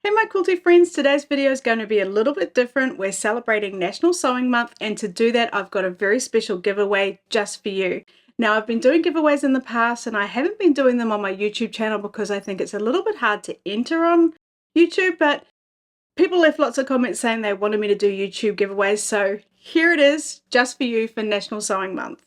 Hey my quilty friends, today's video is going to be a little bit different. We're celebrating National Sewing Month, and to do that I've got a very special giveaway just for you. Now, I've been doing giveaways in the past and I haven't been doing them on my YouTube channel because I think it's a little bit hard to enter on YouTube, but people left lots of comments saying they wanted me to do YouTube giveaways, so here it is just for you for National Sewing Month.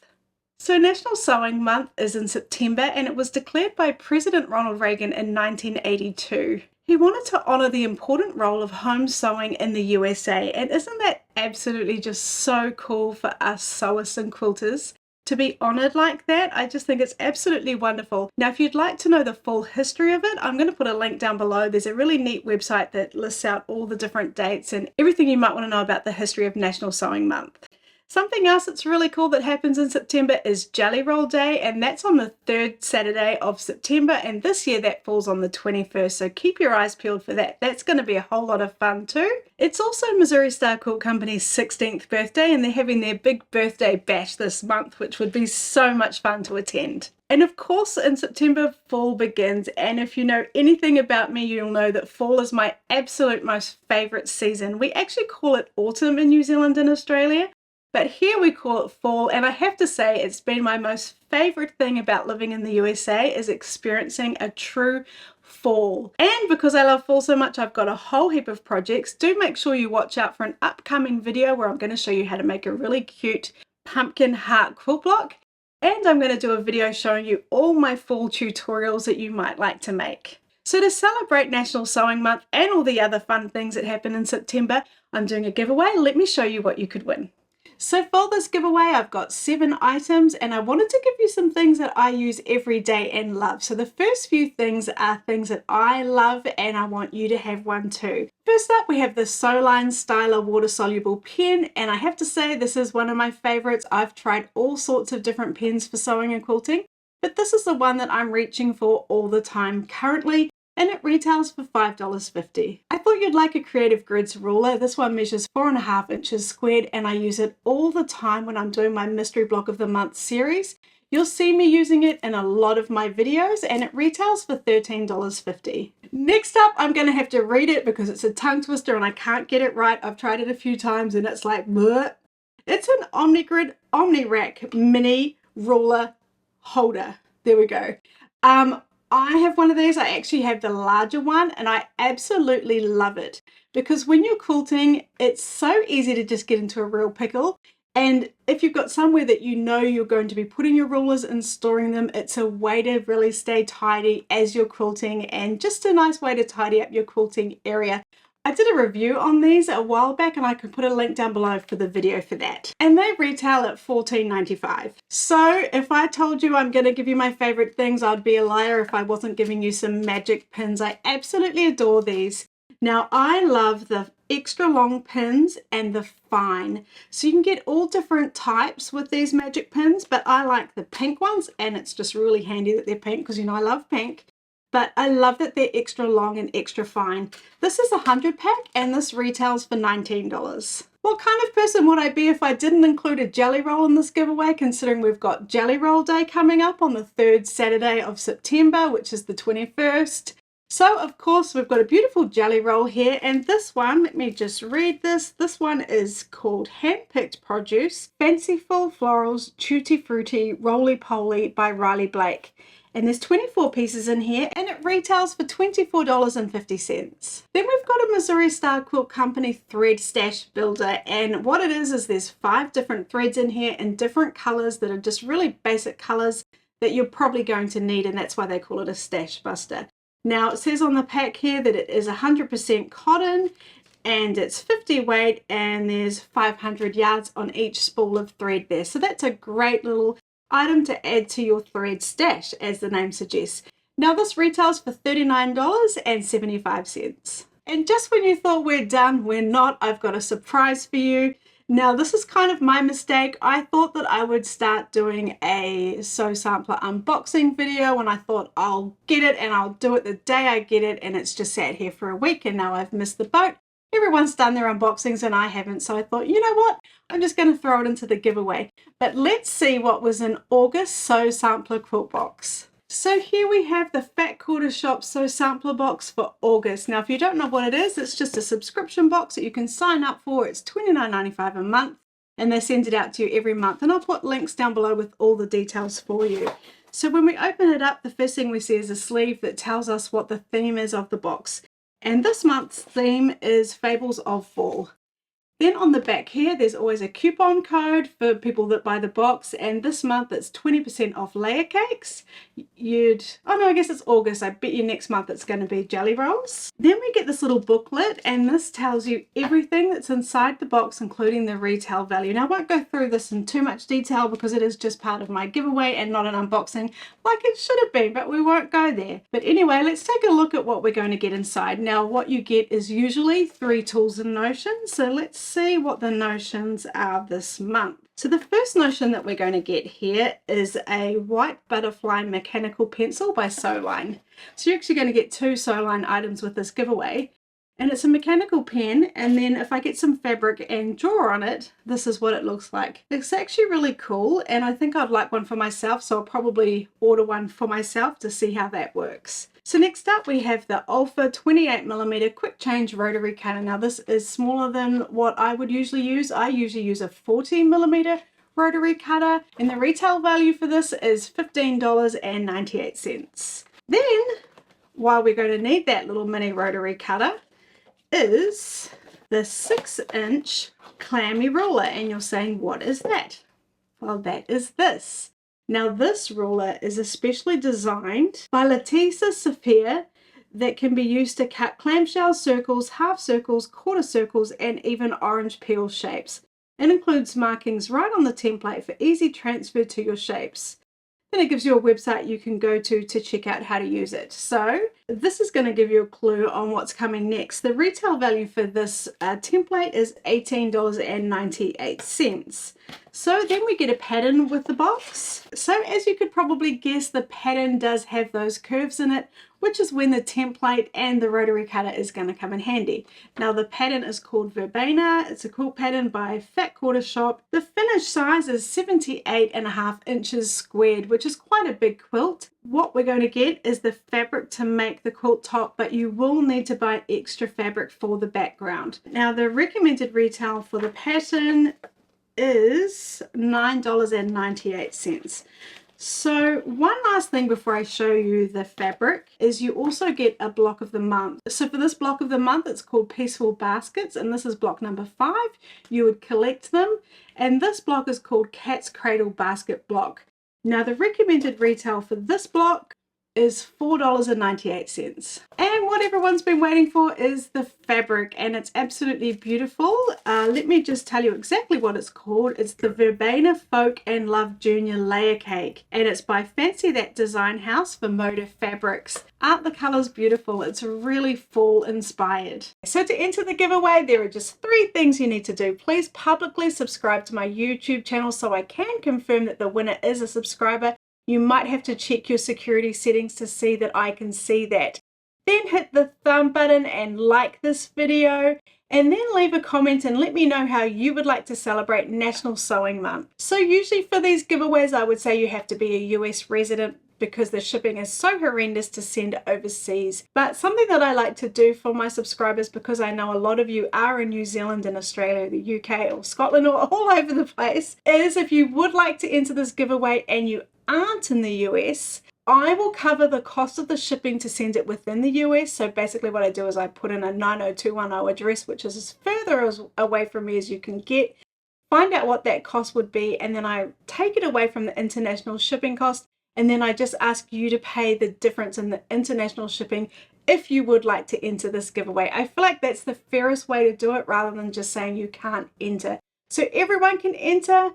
So National Sewing Month is in September, and it was declared by President Ronald Reagan in 1982. He wanted to honour the important role of home sewing in the USA, and isn't that absolutely just so cool for us sewists and quilters to be honoured like that? I just think it's absolutely wonderful. Now, if you'd like to know the full history of it, I'm going to put a link down below. There's a really neat website that lists out all the different dates and everything you might want to know about the history of National Sewing Month. Something else that's really cool that happens in September is Jelly Roll Day, and that's on the third Saturday of September, and this year that falls on the 21st, so keep your eyes peeled for that. That's going to be a whole lot of fun too. It's also Missouri Star Quilt Company's 16th birthday, and they're having their big birthday bash this month, which would be so much fun to attend. And of course, in September, fall begins, and if you know anything about me, you'll know that fall is my absolute most favourite season. We actually call it autumn in New Zealand and Australia, but here we call it fall, and I have to say it's been my most favourite thing about living in the USA is experiencing a true fall. And because I love fall so much, I've got a whole heap of projects. Do make sure you watch out for an upcoming video where I'm going to show you how to make a really cute pumpkin heart quilt block. And I'm going to do a video showing you all my fall tutorials that you might like to make. So to celebrate National Sewing Month and all the other fun things that happen in September, I'm doing a giveaway. Let me show you what you could win. So for this giveaway, I've got 7 items, and I wanted to give you some things that I use every day and love. So the first few things are things that I love, and I want you to have one too. First up, we have the Sewline Styler water-soluble pen, and I have to say this is one of my favorites. I've tried all sorts of different pens for sewing and quilting, but this is the one that I'm reaching for all the time currently, and it retails for $5.50. I thought you'd like a Creative Grids ruler. This one measures 4.5 inches squared, and I use it all the time when I'm doing my Mystery Block of the Month series. You'll see me using it in a lot of my videos, and it retails for $13.50. Next up, I'm going to have to read it because it's a tongue twister and I can't get it right. I've tried it a few times and it's like, bleh. It's an OmniGrid OmniRack mini ruler holder. There we go. I have one of these. I actually have the larger one, and I absolutely love it because when you're quilting, it's so easy to just get into a real pickle. And if you've got somewhere that you know you're going to be putting your rulers and storing them, it's a way to really stay tidy as you're quilting, and just a nice way to tidy up your quilting area. I did a review on these a while back, and I can put a link down below for the video for that. And they retail at $14.95. So if I told you I'm going to give you my favorite things, I'd be a liar if I wasn't giving you some magic pins. I absolutely adore these. Now, I love the extra long pins and the fine. So you can get all different types with these magic pins, but I like the pink ones, and it's just really handy that they're pink because you know I love pink. But I love that they're extra long and extra fine. This is a 100 pack, and this retails for $19. What kind of person would I be if I didn't include a jelly roll in this giveaway, considering we've got Jelly Roll Day coming up on the 3rd Saturday of September, which is the 21st. So of course we've got a beautiful jelly roll here, and this one, let me just read this. This one is called Handpicked Produce, Fanciful, Florals, Tutti, Fruiti, Rolie, Polie by Riley Blake. And there's 24 pieces in here, and it retails for $24.50. Then we've got a Missouri Star Quilt Company thread stash builder, and what it is there's 5 different threads in here in different colors that are just really basic colors that you're probably going to need, and that's why they call it a stash buster. Now it says on the pack here that it is 100% cotton, and it's 50 weight, and there's 500 yards on each spool of thread there. So that's a great little item to add to your thread stash, as the name suggests. Now this retails for $39.75. And just when you thought we're done, we're not. I've got a surprise for you. Now this is kind of my mistake. I thought that I would start doing a Sew Sampler unboxing video, and I thought I'll get it and I'll do it the day I get it, and it's just sat here for a week, and now I've missed the boat. Everyone's done their unboxings and I haven't, so I thought, you know what, I'm just going to throw it into the giveaway. But let's see what was in August Sew Sampler quilt box. So here we have the Fat Quarter Shop So Sampler Box for August. Now if you don't know what it is, it's just a subscription box that you can sign up for. It's $29.95 a month and they send it out to you every month, and I'll put links down below with all the details for you. So when we open it up, the first thing we see is a sleeve that tells us what the theme is of the box. And this month's theme is Fables of Fall. Then on the back here, there's always a coupon code for people that buy the box, and this month it's 20% off layer cakes. Oh no, I guess it's August. I bet you next month it's going to be jelly rolls. Then we get this little booklet, and this tells you everything that's inside the box, including the retail value. Now I won't go through this in too much detail because it is just part of my giveaway and not an unboxing like it should have been, but we won't go there. But anyway, let's take a look at what we're going to get inside. Now what you get is usually 3 tools and notions, so let's see what the notions are this month. So the first notion that we're going to get here is a white butterfly mechanical pencil by Sewline. So you're actually going to get 2 Sewline items with this giveaway, and it's a mechanical pen, and then if I get some fabric and draw on it, this is what it looks like. It's actually really cool, and I think I'd like one for myself, so I'll probably order one for myself to see how that works. So next up we have the Alpha 28mm quick change rotary cutter. Now this is smaller than what I would usually use. I usually use a 40mm rotary cutter, and the retail value for this is $15.98. Then, while we're going to need that little mini rotary cutter, is the 6-inch clammy ruler, and you're saying, what is that? Well, that is this. Now this ruler is especially designed by Letizia Sapir that can be used to cut clamshell circles, half circles, quarter circles, and even orange peel shapes. It includes markings right on the template for easy transfer to your shapes. Then it gives you a website you can go to check out how to use it. So this is going to give you a clue on what's coming next. The retail value for this template is $18.98. So then we get a pattern with the box. So as you could probably guess, the pattern does have those curves in it, which is when the template and the rotary cutter is going to come in handy. Now the pattern is called Verbena. It's a cool pattern by Fat Quarter Shop. The finished size is 78.5 inches squared, which is quite a big quilt. What we're going to get is the fabric to make the quilt top, but you will need to buy extra fabric for the background. Now the recommended retail for the pattern is $9.98. So one last thing before I show you the fabric is you also get a block of the month. So for this block of the month, it's called Peaceful Baskets, and this is block number 5. You would collect them, and this block is called Cat's Cradle Basket Block. Now the recommended retail for this block is $4.98. And what everyone's been waiting for is the fabric, and it's absolutely beautiful. Let me just tell you exactly what it's called. It's the Verbena Folk and Love Junior Layer Cake, and it's by Fancy That Design House for Moda Fabrics. Aren't the colors beautiful? It's really fall inspired. So to enter the giveaway, there are just 3 things you need to do. Please publicly subscribe to my YouTube channel so I can confirm that the winner is a subscriber. You might have to check your security settings to see that I can see that. Then hit the thumb button and like this video, and then leave a comment and let me know how you would like to celebrate National Sewing Month. So usually for these giveaways, I would say you have to be a US resident because the shipping is so horrendous to send overseas. But something that I like to do for my subscribers, because I know a lot of you are in New Zealand and Australia, the UK or Scotland or all over the place, is if you would like to enter this giveaway and you aren't in the US, I will cover the cost of the shipping to send it within the US. So basically what I do is I put in a 90210 address, which is as further away from me as you can get, find out what that cost would be, and then I take it away from the international shipping cost, and then I just ask you to pay the difference in the international shipping if you would like to enter this giveaway. I feel like that's the fairest way to do it rather than just saying you can't enter. So everyone can enter.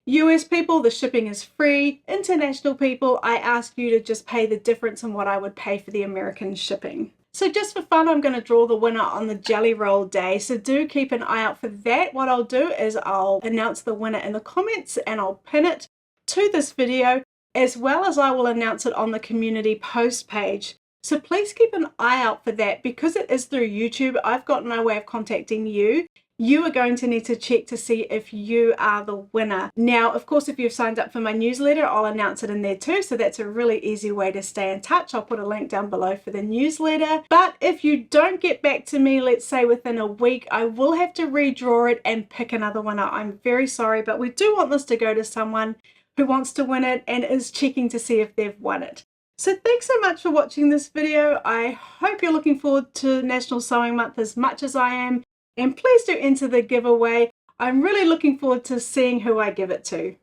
US people, the shipping is free. International people, I ask you to just pay the difference in what I would pay for the American shipping. So just for fun, I'm going to draw the winner on the Jelly Roll day. So do keep an eye out for that. What I'll do is I'll announce the winner in the comments and I'll pin it to this video, as well as I will announce it on the community post page. So please keep an eye out for that. Because it is through YouTube, I've got no way of contacting you. you are going to need to check to see if you are the winner. Now, of course, if you've signed up for my newsletter, I'll announce it in there too, so that's a really easy way to stay in touch. I'll put a link down below for the newsletter. But if you don't get back to me, let's say within a week, I will have to redraw it and pick another winner. I'm very sorry, but we do want this to go to someone who wants to win it and is checking to see if they've won it. So thanks so much for watching this video. I hope you're looking forward to National Sewing Month as much as I am. And please do enter the giveaway. I'm really looking forward to seeing who I give it to.